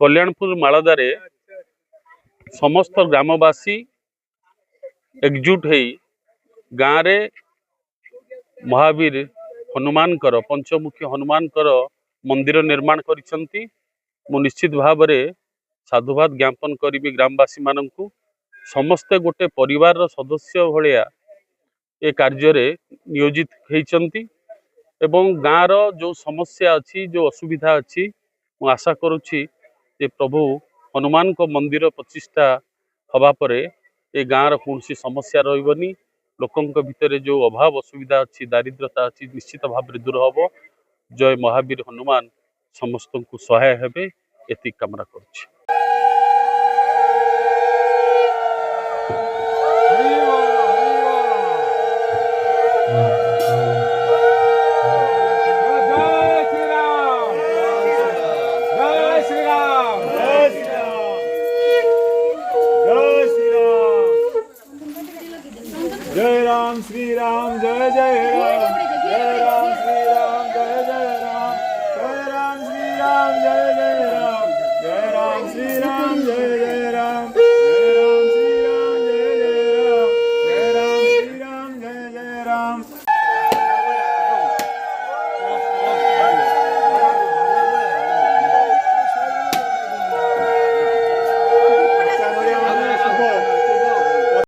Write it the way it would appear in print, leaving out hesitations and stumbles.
कल्याणपुर मालदारे समस्त ग्रामवासी एकजुट हो गाँव रे महावीर हनुमान पंचमुखी हनुमान मंदिर निर्माण करिसंती। मु निश्चित भाव में साधुवाद ज्ञापन करी ग्रामवासी मानू समस्ते गोटे परिवार सदस्य भाया ए कार्य नियोजित होती एवं गाँव जो समस्या अच्छी जो असुविधा अच्छी मु आशा करुच्ची जे प्रभु हनुमान को मंदिर प्रतिष्ठा हवा परे ए गाँव कौन समस्या रही लोकों भितर जो अभाव असुविधा अच्छी दारिद्रता अच्छी निश्चित भाव में दूर हम। जय महावीर हनुमान समस्त को सहाय हेबे एति कामना करुच्ची। जय राम श्री राम जय जय राम, जय राम श्री राम जय जय राम, जय राम श्री राम जय जय राम, जय राम श्री राम जय